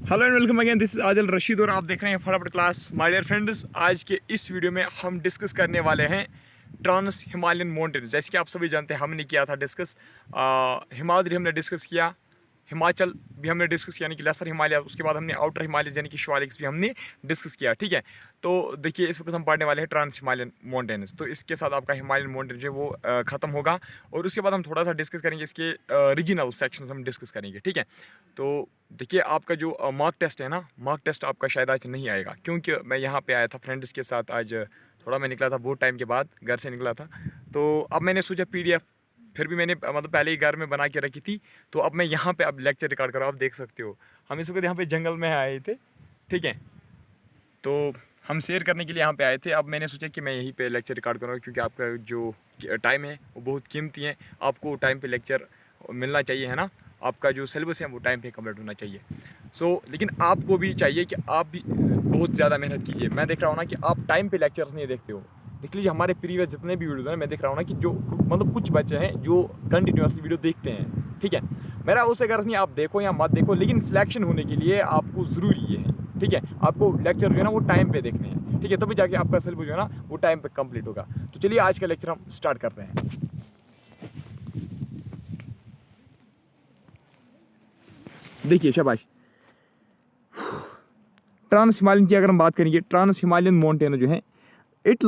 Hello and welcome again, this is Adil Rashid और आप देख रहे हैं फटाफट क्लास। माय डियर फ्रेंड्स, आज के इस वीडियो में हम डिस्कस करने वाले हैं ट्रांस हिमालयन माउंटेन। जैसे कि आप सभी जानते हैं, हमने किया था डिस्कस हिमाद्री, हमने डिस्कस किया, हिमाचल भी हमने डिस्कस किया यानी कि लेसर हिमालय, उसके बाद हमने आउटर हिमालय यानी कि शिवालिक्स भी हमने डिस्कस किया। ठीक है, तो देखिए इस वक्त हम पढ़ने वाले हैं ट्रांस हिमालयन माउंटेन्स। तो इसके साथ आपका हिमालयन माउंटेन जो है वो ख़त्म होगा और उसके बाद हम थोड़ा सा डिस्कस करेंगे इसके रीजनल सेक्शंस हम डिस्कस करेंगे। ठीक है, तो देखिए आपका जो मार्क टेस्ट है ना, मार्क टेस्ट आपका शायद आज नहीं आएगा, क्योंकि मैं यहाँ पे आया था फ्रेंड्स के साथ। आज थोड़ा मैं निकला था बहुत टाइम के बाद, घर से निकला था। तो अब मैंने सोचा पीडीएफ फिर भी मैंने मतलब पहले ही घर में बना के रखी थी, तो अब मैं यहाँ पे अब लेक्चर रिकॉर्ड कर रहा हूँ। आप देख सकते हो हम इस वक्त यहाँ पे जंगल में आए थे। ठीक है, तो हम शेयर करने के लिए यहाँ पे आए थे। अब मैंने सोचा कि मैं यहीं पे लेक्चर रिकॉर्ड करूँगा, क्योंकि आपका जो टाइम है वो बहुत कीमती है। आपको टाइम पे लेक्चर मिलना चाहिए, है ना। आपका जो सिलेबस है वो टाइम पे कंप्लीट होना चाहिए। लेकिन आपको भी चाहिए कि आप भी बहुत ज़्यादा मेहनत कीजिए। मैं देख रहा हूँ ना कि आप टाइम पे लेक्चर्स नहीं देखते हो। देख लीजिए हमारे प्रीवियस जितने भी वीडियोज़ हैं, मैं देख रहा हूँ ना कि जो मतलब कुछ बच्चे हैं जो कंटिन्यूसली वीडियो देखते हैं। ठीक है, मेरा उससे गर्ज नहीं आप देखो या मत देखो, लेकिन सिलेक्शन होने के लिए आपको ज़रूरी ये है। ठीक है, आपको लेक्चर जो है ना वो टाइम पे देखने हैं। ठीक है, तभी जाके आपका सिलेबस जो है ना वो टाइम पे कंप्लीट होगा। तो चलिए आज का लेक्चर हम स्टार्ट करते हैं। देखिए शाबाश, ट्रांस हिमालयन की अगर हम बात करेंगे, ट्रांस हिमालयन माउंटेन जो है it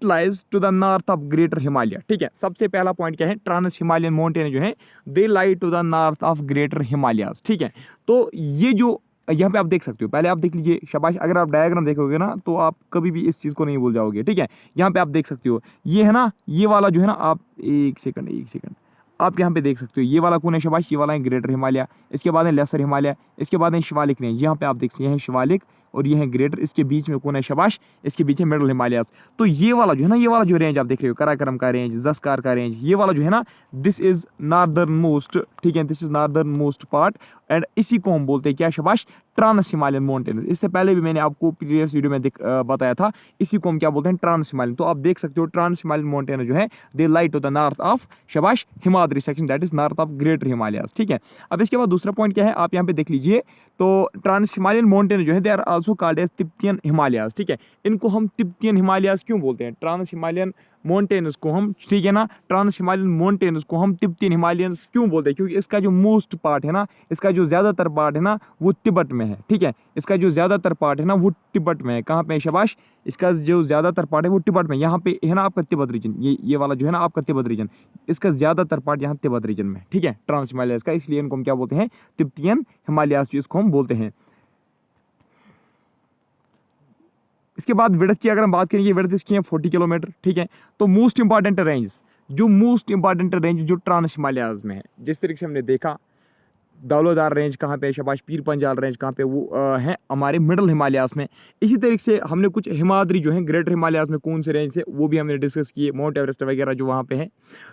lies to the north of greater Himalaya. ठीक है, सबसे पहला पॉइंट क्या है, ट्रांस हिमालयन माउंटेन जो है they lie to the north of greater Himalayas. ठीक है, तो ये जो यहाँ पे आप देख सकते हो, पहले आप देख लीजिए शाबाश, अगर आप डायग्राम देखोगे ना तो आप कभी भी इस चीज़ को नहीं भूल जाओगे। ठीक है, यहाँ पे आप देख सकते हो, ये है ना, ये वाला जो है ना, आप एक सेकंड आप यहाँ पे देख सकते हो, ये वाला कौन है शाबाश, ये वाला है ग्रेटर हिमालय, इसके बाद है लेसर हिमालय, इसके बाद है शिवालिक रेंज। यहाँ पे आप देख सकते हैं शिवालिक और ये है ग्रेटर, इसके बीच में कौन है शाबाश, इसके बीच है मिडल हिमालयाज। तो ये वाला जो है ना, ये वाला जो रेंज आप देख रहे हो, कराकरम का रेंज, जस्कार का रेंज, ये वाला जो है ना, दिस इज नॉर्दर्न मोस्ट। ठीक है, this is northern most part and इसी को हम बोलते हैं क्या शाबाश, ट्रांस हिमालयन माउंटेन। इससे पहले भी मैंने आपको प्रीवियस वीडियो में बताया था, इसी को हम क्या बोलते हैं, ट्रांस हिमालयन। तो आप देख सकते हो ट्रांस हिमालयन माउंटेन जो है they lie to the north of शाबाश Himadri section, that is north of greater Himalayas. ठीक है, अब इसके बाद दूसरा पॉइंट क्या है, आप यहाँ पे देख लीजिए, तो ट्रांस हिमालयन माउंटेन जो है they are also called as Tibetan Himalayas. ठीक है, इनको हम तिब्बतियन हिमालयाज क्यों बोलते हैं, ट्रांस हिमालयन माउंटेन्स को हम, ठीक है ना, ट्रांस हिमालयन माउंटेन्स को हम तिब्बतियन हिमालयंस क्यों बोलते हैं, क्योंकि इसका जो मोस्ट पार्ट है ना, इसका जो ज़्यादातर पार्ट है ना वो तिब्बत में है। ठीक है, इसका जो ज़्यादातर पार्ट है ना वो तिब्बत में है। कहाँ पे है शाबाश, इसका जो ज़्यादातर पार्ट है वो तिब्बत में, यहाँ पे है ना आपका तिब्बत रीजन, ये वाला जो है ना आपका तिब्बत रीजन, इसका ज़्यादातर पार्ट यहाँ तिब्बत रीजन में। ठीक है, ट्रांस हिमालयाज का, इसलिए इनको हम क्या बोलते हैं, तिब्बतियन हिमालयाज इसको हम बोलते हैं। इसके बाद विड्थ की अगर हम बात करेंगे, विड्थ इसकी है 40 किलोमीटर। ठीक है, तो मोस्ट इंपॉर्टेंट रेंज जो ट्रांस हिमालयाज में है, जिस तरीके से हमने देखा दौलतदार रेंज कहाँ पे है शाबाश, पीर पंजाल रेंज कहाँ पे, वो है हमारे मिडल हिमालयाज में। इसी तरीके से हमने कुछ हिमाद्री जो है ग्रेटर हिमालयाज में कौन से रेंज से, वो भी हमने डिस्कस किए, माउंट एवरेस्ट वगैरह जो वहाँ पे है।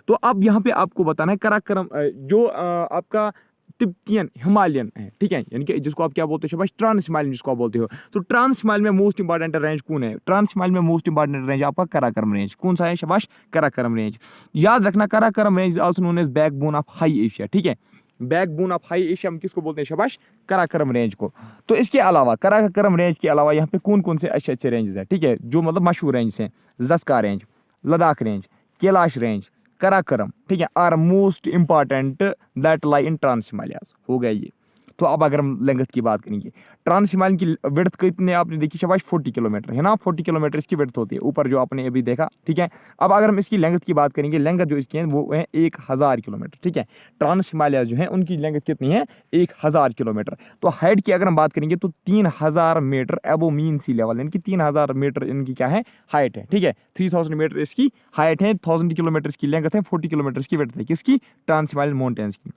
तो अब यहाँ पे आपको बताना है कराकरम जो आपका तिब्बतियन हिमालयन है। ठीक है, यानी कि जिसको आप क्या बोलते हो शाबाश, ट्रांस हिमालयन जिसको आप बोलते हो। तो ट्रांस हिमालयन में मोस्ट इंपॉर्टेंट रेंज कौन है, ट्रांस हिमालयन में मोस्ट इंपॉर्टेंट रेंज आपका कराकरम रेंज। कौन सा है शाबाश, कराकरम रेंज। याद रखना, Karakoram range is also known as backbone of high Asia. ठीक है, बैकबोन ऑफ हाई एशिया हम किसको बोलते हैं शाबाश, कराकरम रेंज को। तो इसके अलावा कराकरम रेंज के अलावा यहाँ पे कौन कौन से अच्छे अच्छे रेंजेस हैं, ठीक है, जो मतलब मशहूर रेंज हैं, Zaskar range, Ladakh range, Kailash range, Karakoram. ठीक है, are most important that lie in trans Himalayas. हो गया ये। तो अब अगर हम लेंथ की बात करेंगे, ट्रांस हिमालयन की विड्थ कितने आपने देखी शाबाश, 40 किलोमीटर है ना, 40 किलोमीटर इसकी विड्थ होती है, ऊपर जो आपने अभी देखा। ठीक है, अब अगर हम इसकी लेंथ की बात करेंगे, लेंथ जो इसकी है वो है 1000 किलोमीटर। ठीक है, ट्रांस हिमालय जो है उनकी लेंथ कितनी है, 1000 किलोमीटर। तो हाइट की अगर हम बात करेंगे तो 3000 मीटर एबो मीन सी लेवल, यानी कि 3000 मीटर इनकी क्या है, हाइट है। ठीक है, 3000 मीटर इसकी हाइट है, 1000 किलोमीटर की लेंथ है, 40 किलोमीटर की विड्थ है, किसकी, ट्रांस हिमालयन माउंटेन्स की।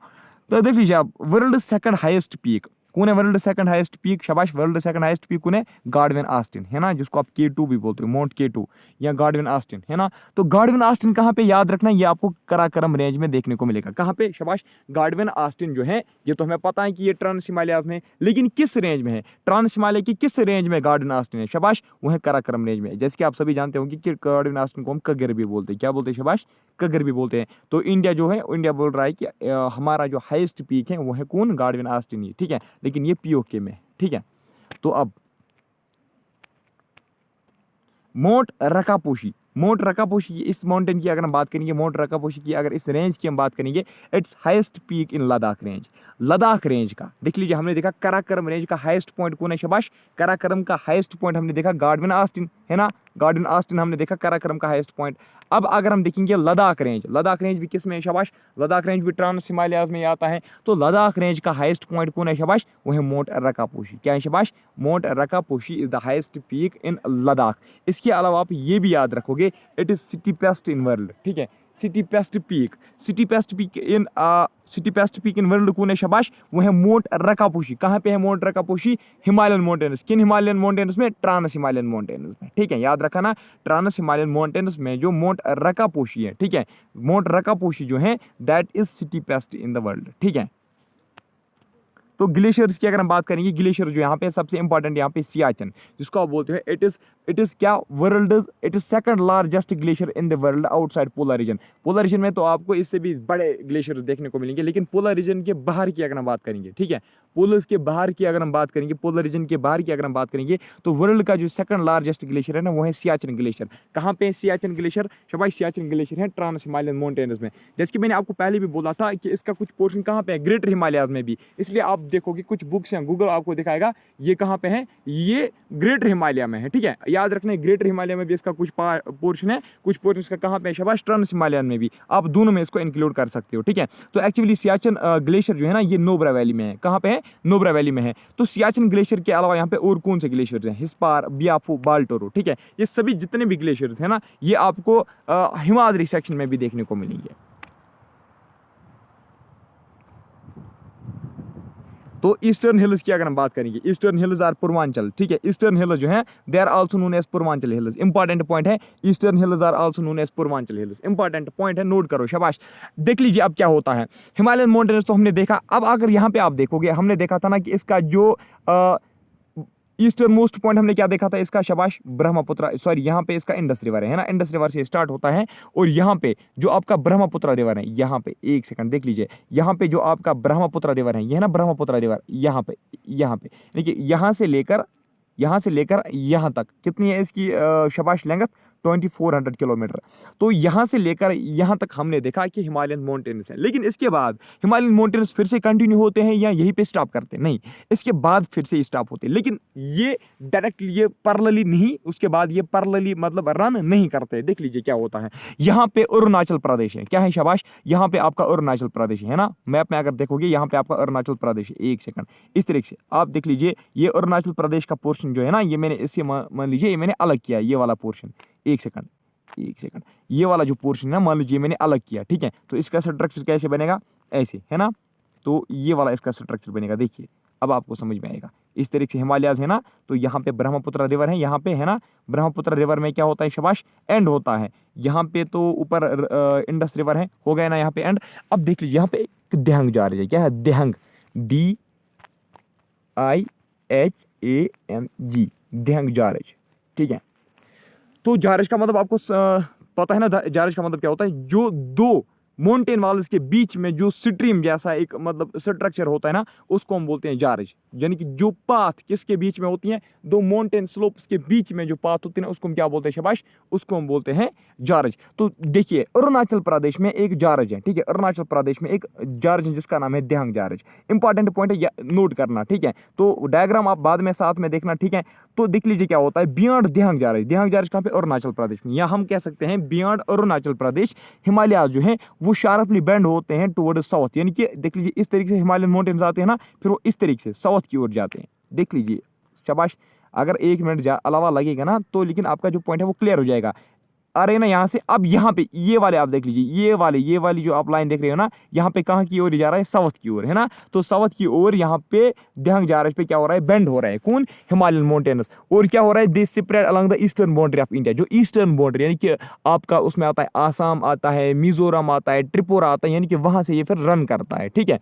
तो देख लीजिए आप, वर्ल्ड सेकंड हाईएस्ट पीक कौन है, वर्ल्ड सेकंड हाईएस्ट पीक शाबाश, वर्ल्ड सेकंड हाईएस्ट पीक कौन है, गार्डविन ऑस्टिन, है ना, जिसको आप K2 भी बोलते हो, माउंट K2 या गार्डविन ऑस्टिन, है ना। तो गार्डविन ऑस्टिन कहाँ पे, याद रखना, ये आपको कराकरम रेंज में देखने को मिलेगा। कहाँ पे शाबाश, गार्डविन ऑस्टिन जो है, ये तो हमें पता है कि ये ट्रांस हिमालयाज में, लेकिन किस रेंज में है, ट्रांस हिमालय की किस रेंज में गार्डविन ऑस्टिन है शाबाश, वो है कराकरम रेंज में। जैसे कि आप सभी जानते होंगे कि गार्डविन ऑस्टिन को हम कगर भी बोलते हैं, क्या बोलते हैं शाबाश, कगर भी बोलते हैं। तो इंडिया जो है, इंडिया बोल रहा है कि हमारा जो हाईएस्ट पीक है वो है कौन, गार्डविन ऑस्टिन ही। ठीक है, लेकिन ये POK में है, ठीक है। तो अब मोंट रकापोशी, मोंट रकापोशी इस माउंटेन की अगर हम बात करेंगे, मोंट रकापोशी की अगर इस रेंज की हम बात करेंगे, it's highest peak in Ladakh range. Ladakh range का देख लीजिए, हमने देखा कराकोरम रेंज का हाईएस्ट पॉइंट कौन है, शाबाश, कराकोरम का हाईएस्ट पॉइंट हमने देखा गॉडविन ऑस्टिन, है ना, गॉडविन ऑस्टिन हमने देखा कराकोरम का हाईएस्ट पॉइंट। अब अगर हम देखेंगे लद्दाख रेंज, लद्दाख रेंज भी किस में है, शाबाश, लद्दाख रेंज भी ट्रांस हिमालयाज में आता है। तो लद्दाख रेंज का हाईएस्ट पॉइंट कौन है, शाबाश, वो है मोंट रकापोशी। क्या है, शाबाश, मोंट Rakaposhi is the highest peak in Ladakh. इसके अलावा आप ये भी याद रखोगे, it is steepest in world, ठीक है, steepest peak, steepest peak in steepest peak in world कौन है, शाबाश, वो है मोंट रकापोशी। कहाँ पे है मोंट रकापोशी, हिमालयन माउंटेन्स। किन हिमालयन माउंटेन्स में, ट्रांस हिमालयन माउंटेन्स में, ठीक है, याद रखा ना, ट्रांस हिमालयन माउंटेन्स में जो मोंट रकापोशी है, ठीक है, मोंट रकापोशी जो है that is steepest in the world, ठीक है। तो ग्लेशियर्स की अगर हम बात करेंगे, ग्लेशियर जो यहाँ पे सबसे इंपॉर्टेंट यहाँ पे सियाचिन, जिसको आप बोलते हैं इट इज क्या, world it is second largest glacier in the world outside polar region. Polar region में तो आपको इससे भी बड़े ग्लेशियर्स देखने को मिलेंगे, लेकिन पोलर रीजन के बाहर की अगर हम बात करेंगे, ठीक है, पोलर्स के बाहर की अगर हम बात करेंगे, पोलर रीजन के बाहर की अगर हम बात करेंगे, तो वर्ल्ड का जो सेकंड लार्जेस्ट ग्लेशियर है ना, वो है सियाचिन ग्लेशियर। कहाँ पे सियाचिन ग्लेशियर, शाबाश, सियाचिन ग्लेशियर है ट्रांस हिमालयन माउंटेन्स में। जैसे कि मैंने आपको पहले भी बोला था कि इसका कुछ पोर्शन कहाँ पे है, ग्रेटर हिमालयाज में भी। इसलिए आप देखोगे कुछ बुक्स हैं, गूगल आपको दिखाएगा ये कहाँ पे है, ये ग्रेटर हिमालय में है, ठीक है, याद रखना, ग्रेटर हिमालय में भी इसका कुछ पोर्शन है, कुछ पोर्शन इसका कहाँ पे है, शाबाश, ट्रांस हिमालयन में भी। आप दोनों में इसको इंक्लूड कर सकते हो, ठीक है। तो एक्चुअली सियाचिन ग्लेशियर जो है ना, ये नोब्रा वैली में है। कहाँ पे है, नोब्रा वैली में है। तो सियाचिन ग्लेशियर के अलावा यहाँ पे और कौन से ग्लेशियर्स हैं, हिस्पार, बियाफू, बाल्टोरो, ठीक है, ये सभी जितने भी ग्लेशियर्स हैं ना, ये आपको हिमाद्री सेक्शन में भी देखने को मिलेंगे। तो ईस्टर्न हिल्स की अगर हम बात करेंगे, ईस्टर्न हिल्स आर पूर्वांचल, ठीक है, ईस्टर्न हिल्स जो है they are also known as Purvanchal hills. Important point है, eastern hills are also known as Purvanchal hills. Important point है, नोट करो, शाबाश। देख लीजिए अब क्या होता है, हिमालयन माउंटेन्स तो हमने देखा। अब अगर यहाँ पे आप देखोगे, हमने देखा था ना कि इसका जो ईस्टर्न मोस्ट पॉइंट हमने क्या देखा था इसका, शाबाश, ब्रह्मपुत्र, सॉरी, यहाँ पे इसका इंडस रिवर है ना, इंडस रिवर से स्टार्ट होता है, और यहाँ पे जो आपका ब्रह्मपुत्र रिवर है, यहाँ पे एक सेकंड देख लीजिए, यहाँ पे जो आपका ब्रह्मपुत्र रिवर है, ये है ना ब्रह्मपुत्र रिवर, यहाँ पे देखिए, यहाँ से लेकर यहाँ तक कितनी है इसकी शाबाश लेंथ, 2400 किलोमीटर। तो यहाँ से लेकर यहाँ तक हमने देखा कि हिमालयन माउंटेन्स हैं। लेकिन इसके बाद हिमालयन माउंटेन्स फिर से कंटिन्यू होते हैं या यहीं पे स्टॉप करते हैं, नहीं, इसके बाद फिर से स्टॉप होते हैं। लेकिन ये डायरेक्टली, ये पैरेलली नहीं, उसके बाद ये पैरेलली मतलब रन नहीं करते। देख लीजिए क्या होता है, यहाँ पे अरुणाचल प्रदेश है, क्या है, शाबाश, यहाँ पे आपका अरुणाचल प्रदेश है ना, मैप में अगर देखोगे यहाँ पे आपका अरुणाचल प्रदेश है। एक सेकंड, इस तरीके से आप देख लीजिए, ये अरुणाचल प्रदेश का पोर्शन जो है ना, ये मैंने इससे मान लीजिए ये मैंने अलग किया, ये वाला पोर्शन, एक सेकंड, ये वाला जो पोर्शन है ना, मान लीजिए मैंने अलग किया, ठीक है। तो इसका स्ट्रक्चर कैसे बनेगा, ऐसे, है ना, तो ये वाला इसका स्ट्रक्चर बनेगा। देखिए अब आपको समझ में आएगा, इस तरीके से हिमालयाज है ना, तो यहाँ पे ब्रह्मपुत्र रिवर है, यहाँ पे है ना, ब्रह्मपुत्र रिवर में क्या होता है, शाबाश, एंड होता है। यहाँ पे तो ऊपर इंडस रिवर है, हो गया ना यहाँ पे एंड। अब देख लीजिए यहाँ पे एक देहंग जा रही है, क्या है, देहंग, DIHANG, देहंग जारज, ठीक है। तो जारज का मतलब आपको पता है ना, जारज का मतलब क्या होता है, जो दो माउंटेन वॉल्स के बीच में जो स्ट्रीम जैसा एक मतलब स्ट्रक्चर होता है ना, उसको हम बोलते हैं जारज। यानी कि जो पाथ किसके बीच में होती हैं, दो माउंटेन स्लोप्स के बीच में जो पाथ होती है ना, उसको हम क्या बोलते हैं, शाबाश, उसको हम बोलते हैं जारज। तो देखिए अरुणाचल प्रदेश में एक जारज है, ठीक है, अरुणाचल प्रदेश में एक जारज है जिसका नाम है देहंग जारज। इंपॉर्टेंट पॉइंट है, नोट करना, ठीक है। तो डायग्राम आप बाद में साथ में देखना, ठीक है। तो देख लीजिए क्या होता है, बियॉन्ड देहंग जारज, देहंग जारज कहाँ पे, अरुणाचल प्रदेश में, या हम कह सकते हैं बियॉन्ड अरुणाचल प्रदेश हिमालय जो है वो शार्पली बेंड होते हैं टुवर्ड साउथ। यानी कि देख लीजिए इस तरीके से हिमालयन माउंटेन्स आते हैं ना, फिर वो इस तरीके से साउथ की ओर जाते हैं। देख लीजिए, शाबाश, अगर 1 मिनट अलावा लगेगा ना तो लेकिन आपका जो पॉइंट है वो क्लियर हो जाएगा। आ रहे ना यहाँ से। अब यहाँ पे ये वाले आप देख लीजिए, ये वाली जो आप लाइन देख रहे हो ना, यहाँ पे कहाँ की ओर जा रहा है, साउथ की ओर, है ना। तो साउथ की ओर यहाँ पे देहंग जारज पे क्या हो रहा है, बेंड हो रहा है, कौन, हिमालयन माउंटेन्स। और क्या हो रहा है, this spread along the eastern boundary of India. जो ईस्टर्न बाउंड्री यानी कि आपका उसमें आता है आसाम आता है, मिजोरम आता है, त्रिपुरा आता है, यानी कि वहाँ से ये फिर रन करता है, ठीक है।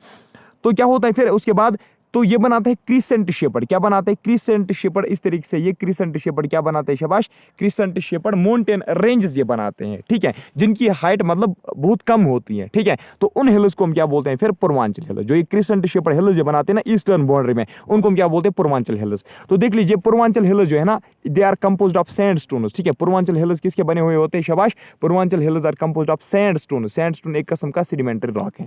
तो क्या होता है फिर उसके बाद तो ये बनाता है क्रिसेंट शेपर्ड। क्या बनाता है? Crescent shaped. इस तरीके से ये क्रिसेंट शेपर्ड क्या बनाते हैं शाबाश? क्रिसेंट शेपर्ड माउंटेन रेंजेस ये बनाते हैं, ठीक है, जिनकी हाइट मतलब बहुत कम होती है, ठीक है। तो उन हिल्स को हम क्या बोलते हैं फिर? पूर्वांचल हिल्स। जो ये क्रिसेंट शेपर्ड हिल्स जो बनाते हैं ना ईस्टर्न बाउंड्री में, उनको हम क्या बोलते हैं? पूर्वांचल हिल्स। तो देख लीजिए पूर्वांचल हिल्स जो है ना, they are composed of sandstones, ठीक है। पूर्वांचल हिल्स किसके बने हुए होते हैं शाबाश? Purvanchal hills are composed of sandstone. Sandstone एक किस्म का सेडिमेंट्री रॉक है।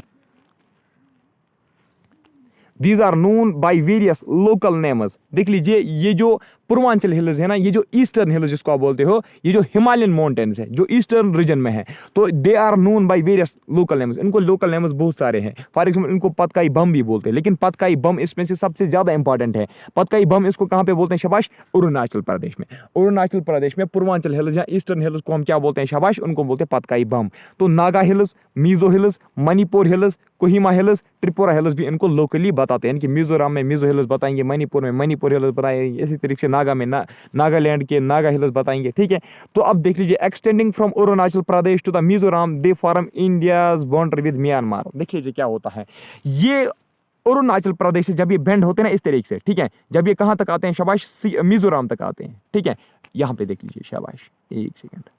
These are known by various local names। देख लीजिए ये जो पूर्वांचल हिल्स है ना, ये जो ईस्टर्न हिल्स जिसको आप बोलते हो, ये जो हिमालयन माउंटेन्स है जो ईस्टर्न रीजन में है, तो they are known by various local names. इनको लोकल नेम्स बहुत सारे हैं। फॉर एग्जाम्पल इनको पतकाई बम भी बोलते हैं, लेकिन पतकाई बम इसमें से सबसे ज्यादा इंपॉर्टेंट है। पतकाई बम इसको कहाँ पे बोलते हैं शाबाश? अरुणाचल प्रदेश में। अरुणाचल प्रदेश में पूर्वांचल हिल्स या ईस्टर्न हिल्स को हम क्या बोलते हैं शाबाश? उनको बोलते हैं पतकाई बम। तो Naga hills, Mizo hills, Manipur hills, Kohima hills, Tripura hills भी इनको लोकली बताते हैं। इनकी मिजोरम में मिजो हिल्स बताएंगे, मणिपुर में मणिपुर हिल्स बताएंगे, इसी तरीके से नागा में नागालैंड के नागा हिल्स बताएंगे, ठीक है। तो अब देख लीजिए extending from Arunachal Pradesh to the Mizoram they form India's boundary with Myanmar. देख लीजिए क्या होता है, ये अरुणाचल प्रदेश से जब ये बेंड होते हैं ना इस तरीके से, ठीक है, जब ये कहां तक आते हैं शाबाश? मिजोरम तक आते हैं, ठीक है। यहां पे देख लीजिए शाबाश, एक सेकंड।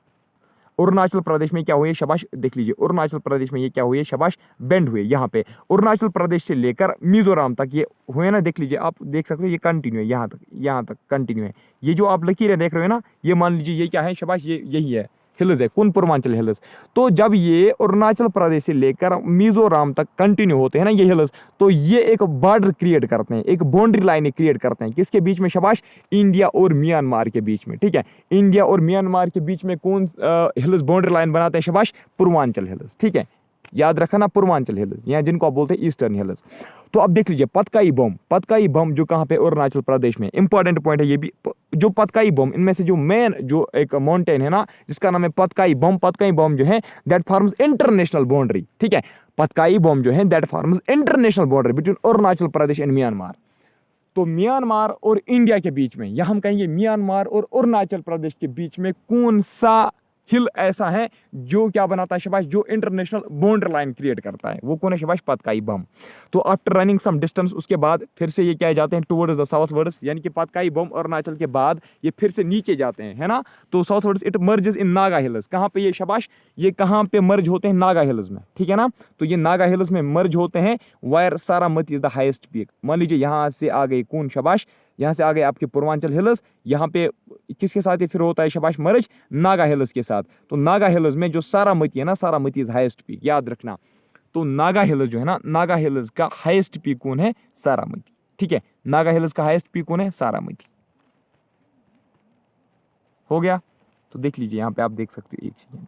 अरुणाचल प्रदेश में क्या हुए शाबाश? देख लीजिए अरुणाचल प्रदेश में ये क्या हुए शाबाश? बेंड हुए। यहाँ पे अरुणाचल प्रदेश से लेकर मिजोरम तक ये हुए ना, देख लीजिए आप देख सकते हो ये कंटिन्यू है, यहाँ तक कंटिन्यू है। ये जो आप लकीरें देख रहे हो ना, ये मान लीजिए ये क्या है शाबाश? ये यही है हिल्स है, कौन? पूर्वांचल हिल्स। तो जब ये अरुणाचल प्रदेश से लेकर मिजोरम तक कंटिन्यू होते हैं ना ये हिल्स, तो ये एक बॉर्डर क्रिएट करते हैं, एक बाउंड्री लाइन क्रिएट करते हैं। किसके बीच में शाबाश? इंडिया और म्यांमार के बीच में, ठीक है। इंडिया और म्यांमार के बीच में कौन हिल्स बाउंड्री लाइन बनाते हैं शाबाश? पूर्वांचल हिल्स, ठीक है। याद रखना पूर्वांचल हिल्स, या जिनको आप बोलते हैं ईस्टर्न हिल्स। तो अब देख लीजिए पतकाई बम जो कहाँ पे? अरुणाचल प्रदेश में। इंपॉर्टेंट पॉइंट है ये भी, जो पतकाई बम, इनमें से जो मेन जो एक माउंटेन है ना जिसका नाम है पतकाई बम जो है दैट फॉर्म्स इंटरनेशनल बाउंड्री, ठीक है। पतकाई बम जो है that forms international boundary between Arunachal Pradesh and Myanmar. तो म्यांमार और इंडिया के बीच में, या हम कहेंगे म्यांमार और अरुणाचल प्रदेश के बीच में कौन सा हिल ऐसा है जो क्या बनाता है शाबाश? जो इंटरनेशनल बाउंड्री लाइन क्रिएट करता है, वो कौन है शाबाश? पतकाई बम। तो आफ्टर रनिंग सम डिस्टेंस उसके बाद फिर से ये क्या जाते हैं? टुवर्ड्स द साउथ वर्ड्स, यानी कि पतकाई बम अरुणाचल के बाद ये फिर से नीचे जाते हैं, है ना। तो south words it merges in Naga hills. कहाँ पे ये शाबाश? ये कहाँ पे मर्ज होते हैं? नागा हिल्स में, ठीक है ना। तो ये नागा हिल्स में मर्ज होते हैं, wire Saramati is the highest peak. मान लीजिए यहाँ से आ गई कौन शाबाश? यहाँ से आ गए आपके पूर्वांचल हिल्स। यहाँ पे किसके साथ ये फिर होता है शाबाश? मर्ज नागा हिल्स के साथ। तो नागा हिल्स में जो सारामती है ना, सारामती इज हाईएस्ट पीक, याद रखना। तो नागा हिल्स जो है ना, नागा हिल्स का हाईएस्ट पीक कौन है? सारामती, ठीक है। नागा हिल्स का हाईएस्ट पीक कौन है? सारामती। हो गया। तो देख लीजिए यहाँ पे आप देख सकते हो, एक सेकेंड,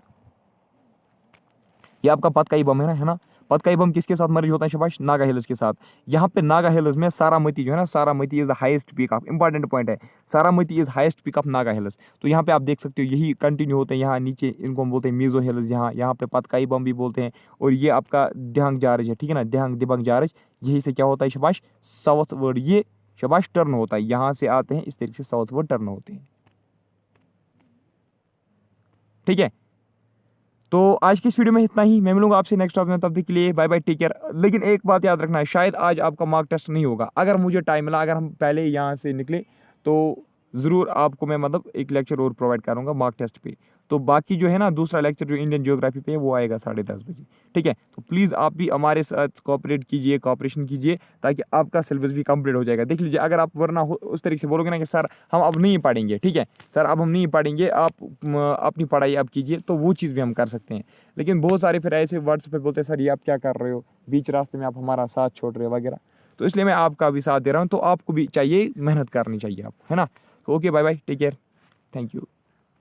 ये आपका पतकाई बम है ना, पतकाई बम किसके साथ मर्ज होता है शाबाश? नागा हिल्स के साथ। यहाँ पे नागा हिल्स में सारामती जो है ना, Saramati is the highest peak of, important point है, Saramati is highest peak of Naga hills. तो यहाँ पे आप देख सकते हो यही कंटिन्यू होते हैं। यहाँ नीचे इनको हम बोलते हैं मिजो हिल्स, यहाँ पे पतकाई बम भी बोलते हैं। और ये आपका दिहांग जारज है, ठीक है ना, दिबांग जारज। यही से क्या होता है शाबाश? साउथ वर्ड ये शाबाश टर्न होता है, यहाँ से आते हैं इस तरीके से साउथ वर्ड टर्न होते हैं, ठीक है। तो आज की इस वीडियो में इतना ही। मैं मिलूंगा आपसे नेक्स्ट टॉपिक में, तब तक के लिए बाय बाय, टेक केयर। लेकिन एक बात याद रखना है, शायद आज आपका मार्क टेस्ट नहीं होगा। अगर मुझे टाइम मिला, अगर हम पहले यहाँ से निकले, तो ज़रूर आपको मैं मतलब एक लेक्चर और प्रोवाइड करूँगा मार्क टेस्ट पे। तो बाकी जो है ना दूसरा लेक्चर जो इंडियन ज्योग्राफी पे है वो आएगा 10:30 बजे, ठीक है। तो प्लीज़ आप भी हमारे साथ कोऑपरेशन कीजिए ताकि आपका सिलेबस भी कंप्लीट हो जाएगा। देख लीजिए अगर आप वरना उस तरीके से बोलोगे ना कि सर हम अब नहीं पढ़ेंगे, ठीक है सर अब हम नहीं पढ़ेंगे, आप अपनी पढ़ाई आप कीजिए, तो वो चीज़ भी हम कर सकते हैं। लेकिन बहुत सारे फिर ऐसे व्हाट्सएप पे बोलते हैं सर ये आप क्या कर रहे हो, बीच रास्ते में आप हमारा साथ छोड़ रहे हो वगैरह। तो इसलिए मैं आपका भी साथ दे रहा हूँ। तो आपको भी चाहिए मेहनत करनी चाहिए आप, है ना। तो okay bye bye, take care, thank you.